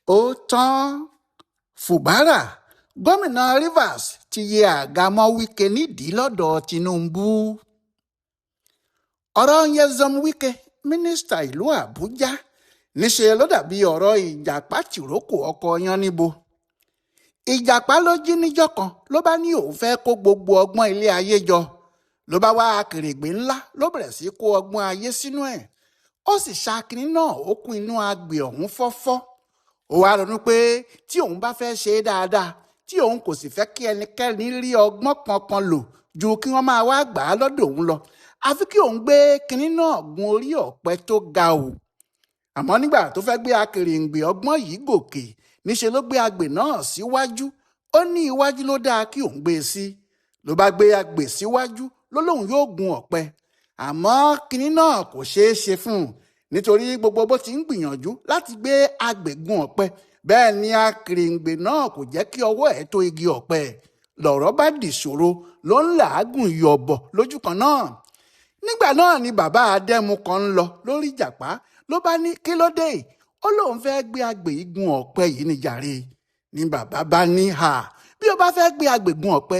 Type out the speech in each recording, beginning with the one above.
ó tán fubara gómìnà Rivers ti yẹ àga mọ́ Wike nídìí lọ́dọ̀ Tinubu. ọ̀rọ̀ Nyesom Wike mínísítà ìlú Àbújá níṣẹ́ ló dàbí ọ̀rọ̀ ìjàpá tìrókò ọkọ Yánníbo. ìjàpá ló jí níjọ́ kan ló bá ní òun fẹ́ kó gbogbo ọgbọ́n ilé ayé jọ, ló bá wá akèrègbè ńlá ló bẹ̀rẹ̀ sí kó ọgbọ́n ayé sínú ẹ̀. ó sì ṣàkíní náà ó kún inú agbè ọ̀hún fọ́fọ́. ó wá ronú pé tí òun bá fẹ́ ṣe é dáadáa, tí òun kò sì fẹ́ kí ẹnikẹ́ni rí ọgbọ́n kankan lò ju kí wọ́n máa wá gbà á lọ́dọ̀ òun lọ, àfi kí òun gbé kinní náà gun orí ọ̀pẹ tó ga o. àmọ́ nígbà tó fẹ́ gbé akèrèǹgbè ọgbọ́n yìí gòkè, níṣe ló gbé agbè náà síwájú. ó ní iwájú ló dáa kí òun gbé e sí. ló bá gbé agbè síwájú ló lóun yóò gun ọ̀pẹ. àmọ́ kinní náà kò ṣeé ṣe fún un, nítorí gbogbo bó ti ń gbìyànjú láti gbé agbè gun ọ̀pẹ, bẹ́ẹ̀ ni akèrèǹgbè náà kò jẹ́ kí ọwọ́ ẹ̀ tó igi ọ̀pẹ. lọ̀rọ̀ bá dìṣòro, ló ń làágùn yọ̀bọ̀ lójú kan náà. nígbà náà ni bàbá adẹ́mu kan ń lọ lórí ìjàpá, ló bá ní kí ló dé, ó lóun fẹ́ gbé agbè yìí gun ọ̀pẹ yìí ní jàre. ni bàbá bá ní bí o bá fẹ́ gbé agbè gun ọ̀pẹ,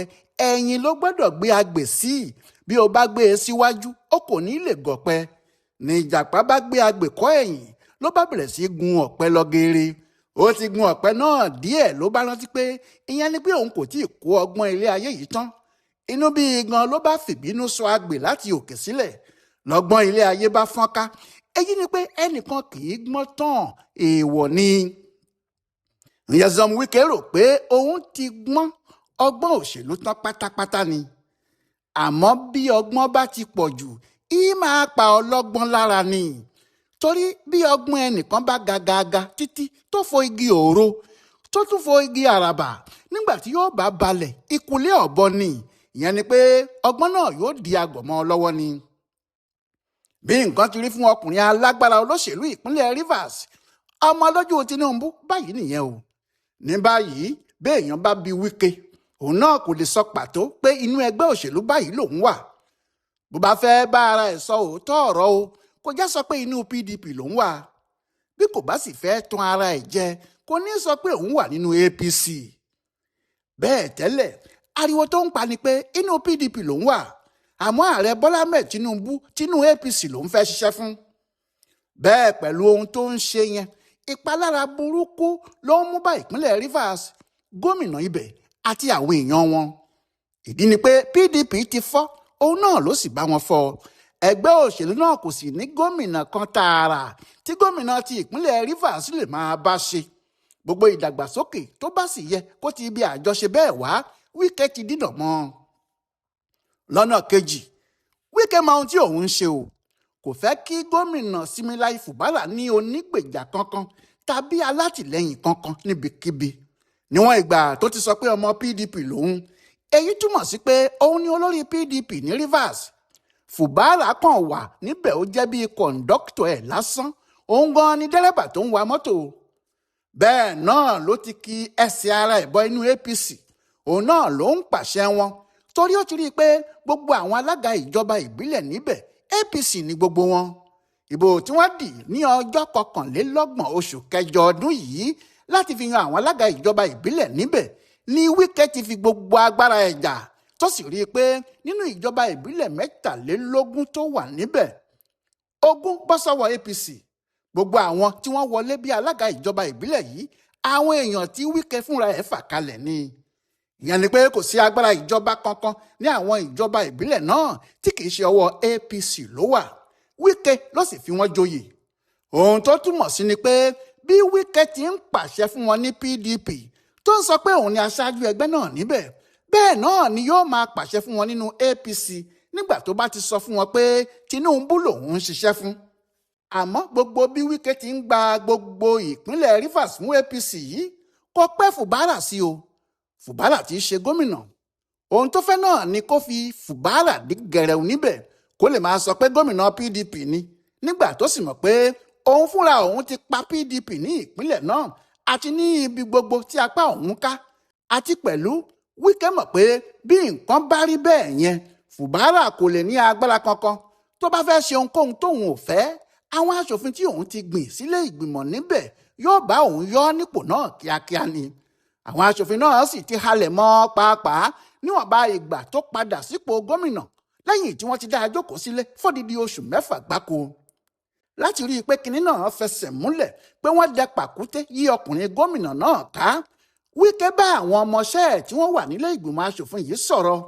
ẹ̀yìn ló gbọ́dọ̀ gbé agbè sí. bí o bá gbé e síwájú, ó kò ní lè gọ̀pẹ. ni ìjàpá bá gbé agbè kọ́ ẹ̀yìn, ló bá bẹ̀rẹ̀ sí gun ọ̀pẹ lọ geere. ó ti gun ọ̀pẹ náà díẹ̀ ló bá rántí pé ìyẹn ni pé òun kò tí ì kó ọgbọ́n ilé ayé yìí tán. inú bí gan ló bá fìbínú sọ agbè láti òkè sílẹ̀. lọ́gbọ́n ilé ayé bá fọ́nká. èyí ni pé ẹnìkan kì í gbọ́n tán, èèwọ̀ ni. Nyesom Wike rò pé òun ti gbọ́n ọgbọ́n òṣèlú tán pátápátá ni. àmọ́ bí ọgbọ́n bá ti pọ̀ jù, í máa pa ọlọ́gbọ́n lára ni. torí bí ọgbọ́n ẹnìkan bá gàgàgà títí tó fo igi òro, tó tún fo igi àràbà, nígbà tí yóò bá balẹ̀ ìkùlé ọ̀bọ ni. ìyẹn ni pé ọgbọ́n náà yóò di agbọ̀mọ́ lọ́wọ́ ni. bí nǹkan ti rí fún ọkùnrin alágbára olóṣèlú ìpínlẹ̀ Rivers, ọmọ lójú Tinubu báyìí nìyẹn o. ní báyìí béèyàn bá bi Wike, òun náà kò lè sọ pàtó pé inú ẹgbẹ́ òṣèlú báyìí lòun wà. bó bá fẹ́ bá ara ẹ̀ sọ òótọ́ ọ̀rọ̀ o, kò já sọ pé inú PDP lòun wà. bí kò bá sì fẹ́ tan ara ẹ̀ jẹ, kò ní sọ pé òun wà nínú APC. bẹ́ẹ̀ tẹ́lẹ̀ ariwo tó ń pa ni pé inú PDP lòun wà, àmọ́ ààrẹ Bọ́lá Ahmed Tinubu tinú APC lòun fẹ́ ṣiṣẹ́ fún. bẹ́ẹ̀ pẹ̀lú ohun tó ń ṣe yẹn, ìpalára burúkú ló ń mú bá ìpínlẹ̀ Rivers, gómìnà ibẹ̀ àti àwọn èèyàn wọn. ìdí ni pé PDP ti fọ́, òun náà ló sì bá wọn fọ́. ẹgbẹ́ òṣèlú náà kò sì ní gómìnà kan tààrà tí gómìnà ti ìpínlẹ̀ Rivers lè máa bá ṣe. gbogbo ìdàgbàsókè tó bá sì yẹ kó ti ibi àjọṣe bẹ́ẹ̀ wá, Wike ti dínà mọ́. lọ́nà kejì, Wike mọ ohun tí òun ń ṣe o. kò fẹ́ kí gómìnà Similayi Fubara ní onígbèjà kankan tàbí alátìlẹyìn kankan níbikíbi. níwọ̀n ìgbà tó ti sọ pé ọmọ PDP lòun, èyí túmọ̀ sí pé òun ni olórí PDP ní Rivers. Fubara kàn wà níbẹ̀ ó jẹ́ bíi kọ̀ǹdọ́kítọ̀ ẹ̀ lásán, òun gan ni dẹ́rẹ́bà tó ń wa mọ́tò. bẹ́ẹ̀ náà ló ti ki ẹsẹ̀ ara ẹ̀ bọ inú APC, òun náà ló ń pàṣẹ wọn, torí ó ti rí i pé gbogbo àwọn alága ìjọba ìbílẹ̀ níbẹ̀ APC ni gbogbo wọn. ìbò tí wọ́n dì ní ọjọ́ 21 oṣù kẹjọ ọdún yìí láti fi yan àwọn alága ìjọba ìbílẹ̀ níbẹ̀ ni Wike ti fi gbogbo agbára ẹ̀ jà, tó sì rí i pé nínú ìjọba ìbílẹ̀ 23 tó wà níbẹ̀, 20 bọ́ sọ́wọ́ APC. gbogbo àwọn tí wọ́n wọlé bí alága ìjọba ìbílẹ̀ yìí, àwọn èèyàn tí Wike fúnra ẹ̀ fà kalẹ̀ ni. ìyẹn ni pé kò sí agbára ìjọba kankan ní àwọn ìjọba ìbílẹ̀ náà tí kì í ṣe ọwọ́ APC ló wà. Wike ló sì fi wọ́n joyè. ohun tó túmọ̀ sí ni pé bí Wike ti ń pàṣẹ fún wọn ní PDP, tó ń sọ pé òun ni aṣáájú ẹgbẹ́ náà níbẹ̀, bẹ́ẹ̀ náà ni yóò máa pàṣẹ fún wọn nínú APC nígbà tó bá ti sọ fún wọn pé Tinubu lòun ń ṣiṣẹ́ fún. àmọ́ gbogbo bí Wike ti ń gba gbogbo ìpínlẹ̀ Rivers fún APC yìí, kò pẹ́ Fubara sí o. Fubara tí í ṣe gómìnà, ohun tó fẹ́ náà ni kó fi Fubara dí gẹ̀rẹ̀ù níbẹ̀, kó lè máa sọ pé gómìnà PDP ni, nígbà tó sì mọ̀ pé òun fúnra òun ti pa PDP ní ìpínlẹ̀ náà àti ní ibi gbogbo tí apá òun ká. àti pẹ̀lú Wike mọ̀ pé bí nǹkan bá rí bẹ́ẹ̀ yẹn, Fubara kò lè ní agbára kankan. tó bá fẹ́ ṣe ohunkóhun tóun ò fẹ́, àwọn aṣòfin tí òun ti gbìn sílé ìgbìmọ̀ níbẹ̀ yóò bá òun yọ nípò náà kíákíá ni. àwọn aṣòfin náà sì ti halẹ̀ mọ́ pàápàá níwọ̀nba ìgbà tó padà sípò gómìnà lẹ́yìn tí wọ́n ti dá a jókòó sílé fódìdí oṣù 6 gbáko. láti rí i pé kinní náà fẹsẹ̀ múlẹ̀ pé wọ́n dẹ pàkúté yí ọkùnrin gómìnà náà ká, Wike bá àwọn ọmọọṣẹ́ ẹ̀ tí wọ́n wà nílé ìgbìmọ̀ aṣòfin yìí sọ̀rọ̀.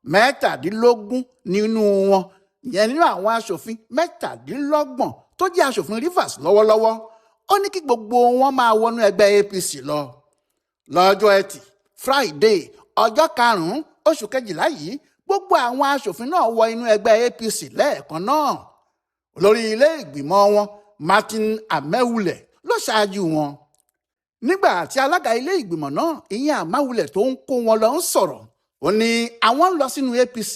17 nínú wọn, ìyẹn nínú àwọn aṣòfin 27 tó jẹ́ aṣòfin Rivers lọ́wọ́lọ́wọ́, ó ní kí gbogbo wọn máa wọnú ẹgbẹ́ APC lọ. lọ́jọ́ Ẹtì Friday ọjọ́ 5 oṣù kejìlá yìí, gbogbo àwọn aṣòfin náà wọ inú ẹgbẹ́ APC lẹ́ẹ̀kan náà. olórí ilé ìgbìmọ̀ wọn Martin Amaewhule ló ṣáájú wọn. nígbà tí alága ilé ìgbìmọ̀ náà ìyẹn Amaewhule tó ń kó wọn lọ ń sọ̀rọ̀, ó ní àwọn ń lọ sínú APC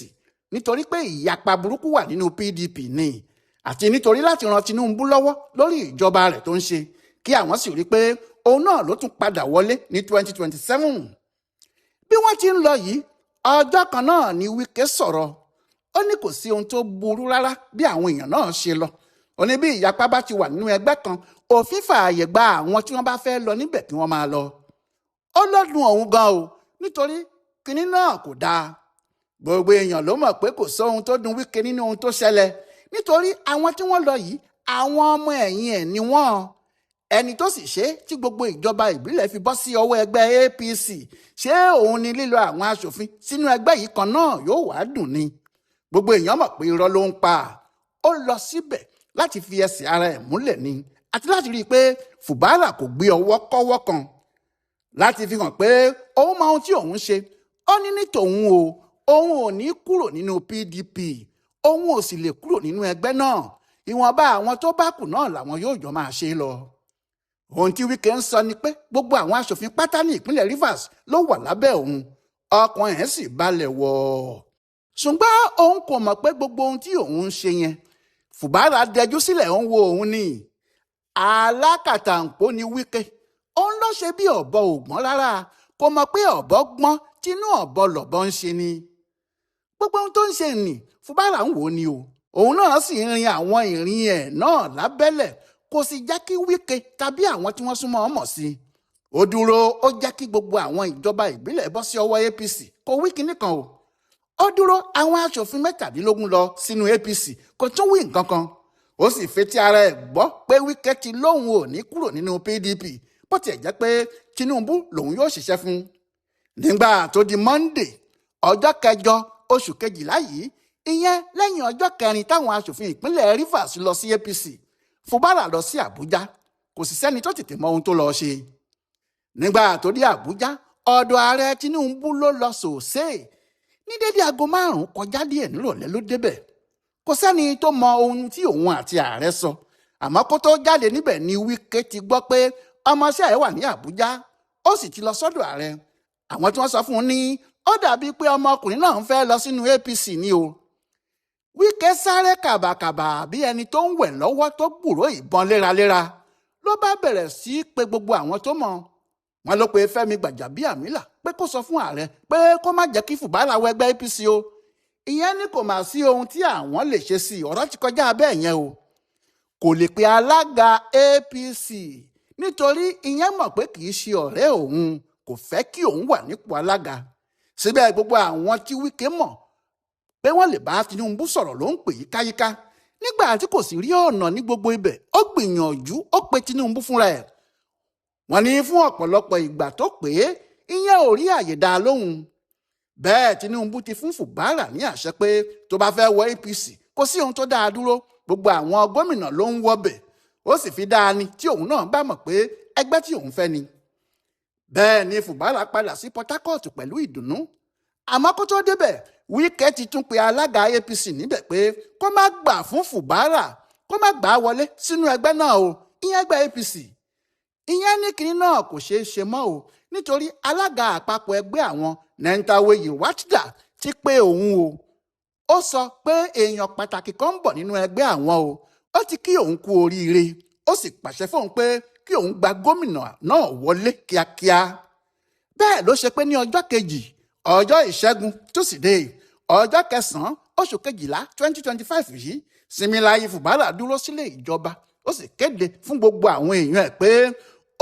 nítorí pé ìyapa burúkú wà nínú PDP ni, àti nítorí láti ran Tinubu lọ́wọ́ lórí ìjọba rẹ̀ tó ń ṣe, kí àwọn sì rí pé òun náà ló tún padà wọlé ní 2027. bí wọ́n ti ń lọ yìí, ọjọ́ kan náà ni Wike sọ̀rọ̀. ó ní kò sí ohun tó burú rárá bí àwọn èèyàn náà ṣe lọ. ó ní bí ìyapa bá ti wà nínú ẹgbẹ́ kan, òfin fààyè gba àwọn tí wọ́n bá fẹ́ lọ níbẹ̀ kí wọ́n máa lọ. ó lọ́dún ọ̀hún gan o, nítorí kinní náà kò dáa. gbogbo èèyàn ló mọ̀ pé kò sóhun tó dùn Wike nínú ohun tó ṣẹlẹ̀, nítorí àwọn tí wọ́n lọ yìí àwọn ọmọ ẹ̀yìn ẹ̀ ni wọ́n. ẹni tó sì ṣe tí gbogbo ìjọba ìbílẹ̀ fi bọ́ sí ọwọ́ ẹgbẹ́ APC, ṣé òun ni lílọ àwọn aṣòfin sínú ẹgbẹ́ yìí kan náà yóò wá dùn ni? gbogbo èèyàn mọ̀ pé irọ́ ló ń pa. ó lọ síbẹ̀ láti fi ẹsẹ̀ ara ẹ̀ múlẹ̀ ni, àti láti rí i pé Fubara kò gbé ọwọ́ kọ́wọ́ kan, láti fi hàn pé òun mọ ohun tí òun ṣe. ó ní ní tòun o, òun ò ní kúrò nínú PDP, òun ò sì lè kúrò nínú ẹgbẹ́ náà. ìwọ̀nba àwọn tó bá kù náà làwọn yóò jọ máa ṣe lọ. ohun tí Wike ń sọ ni pé gbogbo àwọn aṣòfin pátá ní ìpínlẹ̀ Rivers ló wà lábẹ́ òun, ọkàn ẹ̀ sì balẹ̀ wọ̀. ṣùgbọ́n òun kò mọ̀ pé gbogbo ohun tí òun ń ṣe yẹn, Fubara dẹjú sílẹ̀ ń wo òun ni. alákàtàǹpó ni Wike, òun ló ṣe bí ọ̀bọ ògbọ́n rárá, kò mọ̀ pé ọ̀bọ gbọ́n tínú ọ̀bọ lọ̀bọ ń ṣe ni. gbogbo ohun tó ń ṣe nì Fubara ń wò ni o, òun náà sì ń rin àwọn ìrìn ẹ̀ náà lábẹ́lẹ̀, kò sì jẹ́ kí Wike tàbí àwọn tí wọ́n súnmọ́ ọmọ sí i. ó dúró, ó jẹ́ kí gbogbo àwọn ìjọba ìbílẹ̀ bọ́ sí ọwọ́ APC, kò wí kinní kan o. ó dúró àwọn aṣòfin 17 lọ sínú APC, kò tún wí nǹkan kan. ó sì fetí ara ẹ̀ gbọ́ pé Wike ti lóun ò ní kúrò nínú PDP, bó tiẹ̀ jẹ́ pé Tinubu lòun yóò ṣiṣẹ́ fún. nígbà tó di Monday ọjọ́ 9 oṣù kejìlá yìí, ìyẹn lẹ́yìn ọjọ́ 4 táwọn aṣòfin ìpínlẹ̀ Rivers lọ sí APC, Fubara lọ sí Àbújá. kò sì sẹ́ni tó tètè mọ ohun tó lọ ṣe. nígbà tó dé Àbújá, ọ̀dọ̀ ààrẹ Tinubu ló lọ sòsè. ní dédé aago 5 kọjá díẹ̀ nírọ̀lẹ́ ló débẹ̀. kò sẹ́ni tó mọ ohun tí òun àti ààrẹ sọ, àmọ́ kó tó jáde níbẹ̀ ni Wike ti gbọ́ pé ọmọọṣẹ́ ẹ̀ wà ní Àbújá. ó sì ti lọ sọ́dọ̀ ààrẹ. àwọn tí wọ́n sọ fún un ní ó dàbí pé ọmọkùnrin náà ń fẹ́ lọ sínú APC ni o. Wike sáré kàbàkàbà bí ẹni tó ń wẹ̀ lọ́wọ́ tó gbúròó ìbọn léraléra. ló bá bẹ̀rẹ̀ sí í pe gbogbo àwọn tó mọ̀. wọ́n ló pe Fẹ́mi Gbàjàbíàmílà pé kó sọ fún ààrẹ pé kó má jẹ́ kí Fubara wọ ẹgbẹ́ APC o. ìyẹn ní kò máa sí ohun tí àwọn lè ṣe sí i, ọ̀rọ̀ ti kọjá bẹ́ẹ̀ yẹn o. kò lè pe alága APC nítorí ìyẹn mọ̀ pé kì í ṣe ọ̀rẹ́ òun, kò fẹ́ kí òun wà nípò alága. síbẹ̀ gbogbo àwọn tí Wike mọ̀ pé wọ́n lè bá Tinubu sọ̀rọ̀ ló ń pè yíkáyíká. nígbà tí kò sì rí ọ̀nà ní gbogbo ibẹ̀, ó gbìyànjú, ó pe Tinubu fúnra ẹ̀. wọ́n ní fún ọ̀pọ̀lọpọ̀ ìgbà tó pé ìyẹn ò rí àyè dá lóhùn. bẹ́ẹ̀ Tinubu ti fún Fubara ní àṣẹ pé tó bá fẹ́ wọ APC kò sí ohun tó dáa dúró, gbogbo àwọn gómìnà ló ń wọbẹ̀. ó sì fi dáa ni tí òun náà bá mọ̀ pé ẹgbẹ́ tí òun fẹ́ ni. bẹ́ẹ̀ ni Fubara padà sí Port Harcourt pẹ̀lú ìdùnnú. àmọ́ kó tó débẹ̀, Wike ti tún pe alága APC níbẹ̀ pé kó má gbà fún Fubara, kó má gbà á wọlé sínú ẹgbẹ́ náà o, ìyẹn ẹgbẹ́ APC. ìyẹn ní kinní náà kò ṣeé ṣe mọ́ o, nítorí alága àpapọ̀ ẹgbẹ́ àwọn Nentawe Yewatda ti pé òun o. ó sọ pé èèyàn pàtàkì kan ń bọ̀ nínú ẹgbẹ́ àwọn o. ó ti kí òun kú oríire, ó sì pàṣẹ fóun pé kí òun gba gómìnà náà wọlé kíákíá. bẹ́ẹ̀ ló ṣe pé ní ọjọ́ kejì, ọjọ́ ìṣẹ́gun túsídéè, ọjọ́ 9 oṣù kejìlá 2025 yìí, Similayi Fubara dúró sílé ìjọba ó sì kéde fún gbogbo àwọn èèyàn ẹ̀ pé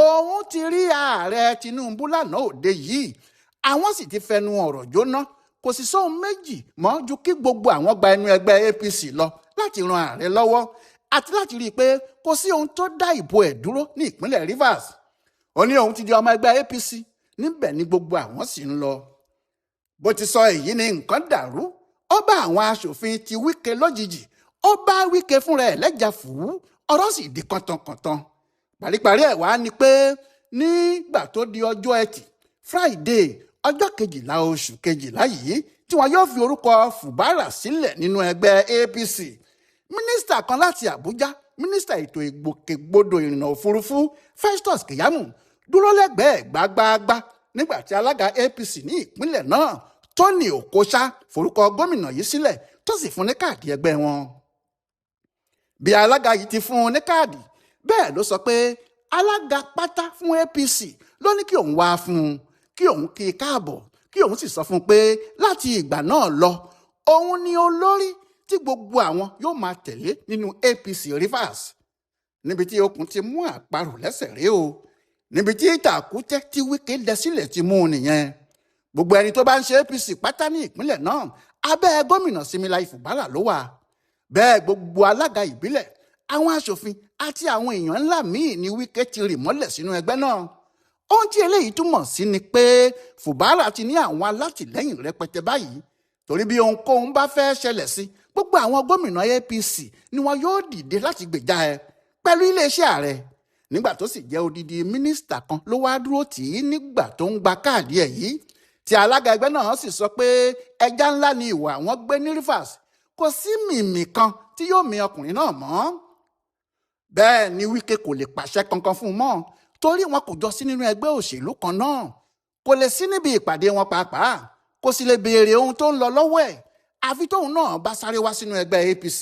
òun ti rí ààrẹ Tinubu lánàá òde yìí, àwọn sì ti fẹnu ọ̀rọ̀ jóná, kò sì sóhun méjì mọ́ ju kí gbogbo àwọn gba ẹnu ẹgbẹ́ APC lọ láti ran ààrẹ lọ́wọ́ àti láti rí i pé kò sí ohun tó dá ìbò ẹ̀ dúró ní ìpínlẹ̀ Rivers. Ó ní òun ti di ọmọ ẹgbẹ́ APC, níbẹ̀ ni gbogbo àwọn sì ń lọ. Bó ti sọ èyí ni nǹkan dàrú, ó bá àwọn aṣòfin ti Wike lójijì, ó bá Wike fúnra ẹ̀ lẹ́jà fùú, ọ̀rọ̀ sì di kàntankàntan. Paríparí ẹ̀ wá ni pé nígbà tó di ọjọ́ Ẹtì Friday ọjọ́ 12 oṣù kejìlá yìí tí wọn yóò fi orúkọ Fubara sílẹ̀ nínú ẹgbẹ́ APC, mínísítà kan láti Àbújá, mínísítà ètò ìgbòkègbodò ìrìnnà òfurufú Festus Keyamo dúró lẹ́gbẹ̀ẹ́ gbágbáágbá nígbà tí alága APC ní ìpínlẹ̀ náà Tony Okocha forúkọ gómìnà yìí sílẹ̀ tó sì fún ní káàdì ẹgbẹ́ wọn. Bí alága yìí ti fún un ní káàdì, bẹ́ẹ̀ ló sọ pé alága pátá fún APC ló ní kí òun wá fún un, kí òun kí i káàbọ̀, kí òun sì sọ fún un pé láti ìgbà náà lọ òun ni olórí tí gbogbo àwọn yóò máa tẹ̀lé nínú APC Rivers. Níbi tí okùn ti mú àparò lẹ́sẹ̀ rèé o, níbi tí ìtàkùtẹ́ tí Wike dẹ sílẹ̀ ti mú un nìyẹn. Gbogbo ẹni tó bá ń ṣe APC pátá ní ìpínlẹ̀ náà abẹ́ gómìnà Similayi Fubara ló wà. Bẹ́ẹ̀ gbogbo alága ìbílẹ̀, àwọn aṣòfin àti àwọn èèyàn ńlá míì ni Wike ti rì mọ́lẹ̀ sínú ẹgbẹ́ náà. Ohun tí eléyìí túmọ̀ sí ni pé Fubara ti ní àwọn alátìlẹ́yìn rẹpẹtẹ báyìí, torí bí ohunkóhun bá fẹ́ ṣẹlẹ̀ sí gbogbo àwọn gómìnà APC ni wọn yóò dìde láti gbèjà ẹ pẹ̀lú iléeṣẹ́ ààrẹ. Nígbà tó sì jẹ́ odidi mínísítà kan ló wá dúró tì í nígbà tó ń gba káàdì ẹ̀ yìí, tí alága ẹgbẹ́ náà sì sọ pé ẹja ńlá ni ìwà àwọn gbé ní Rivers, kò sí mìmì kan tí yóò mì ọkùnrin náà mọ́. Bẹ́ẹ̀ ni Wike kò lè pàṣẹ kankan fún un mọ́, torí wọn kò jọ sí nínú ẹgbẹ́ òṣèlú kan náà, kò lè sí níbi ìpàdé wọn pàápàá, kò sì lè béèrè ohun tó ń lọ lọ́wọ́ ẹ̀ àfi tóun náà bá sáré wá sínú ẹgbẹ́ APC.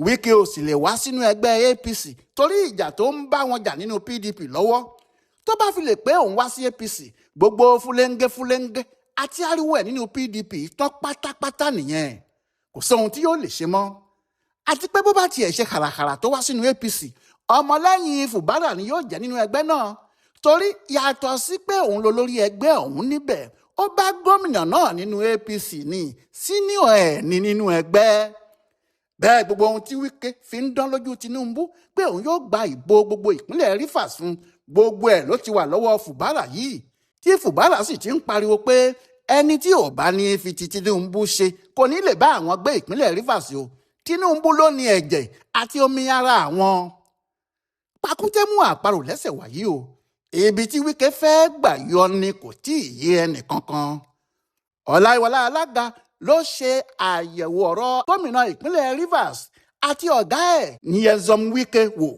Wike ò sì lè wá sínú ẹgbẹ́ APC torí ìjà tó ń bá wọn jà nínú PDP lọ́wọ́. Tó bá fi lè pé òun wá sí APC, gbogbo fúlẹ́ńgẹ́ àti ariwo ẹ̀ nínú PDP tán pátápátá nìyẹn, kò sóhun tí yóò lè ṣe mọ́. Àti pé bó bá tiẹ̀ ṣe kàràkàrà tó wá sínú APC, ọmọlẹ́yìn Fubara ni yóò jẹ́ nínú ẹgbẹ́ náà, torí yàtọ̀ sí pé òun ló lórí ẹgbẹ́ ọ̀hún níbẹ̀, ó bá gómìnà náà nínú APC ní sínìọ̀ ẹ̀ ní nínú ẹgbẹ́. Bẹ́ẹ̀ gbogbo ohun tí Wike fi ń dán lójú Tinubu pé òun yóò gba ìbò gbogbo ìpínlẹ̀ Rivers fún, gbogbo ẹ̀ ló ti wà lọ́wọ́ Fubara yìí, tí Fubara sì ti ń pariwo pé ẹni tí ò bá ní fi ti Tinubu ṣe kò ní lè bá àwọn gbé ìpínlẹ̀ Rivers o. Tinubu ló ní ẹ̀jẹ̀ àti omi ara àwọn. Pakute mú àparò lẹ́sẹ̀ wàyí o, ibi tí Wike fẹ́ gbà yọ ni kò tí ì yé ẹnì kankan. Ọláìwọlá alága ló ṣe àyẹ̀wò ọ̀rọ̀ gómìnà ìpínlẹ̀ Rivers àti ọ̀gá ẹ̀ Nyesom Wike wò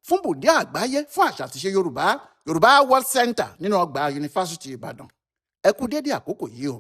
fún bùdí àgbáyé fún àṣà àti ìṣe Yorùbá World Center nínú ọgbà yunifásitì Ìbàdàn. Ẹ kú dédé àkókò yìí o.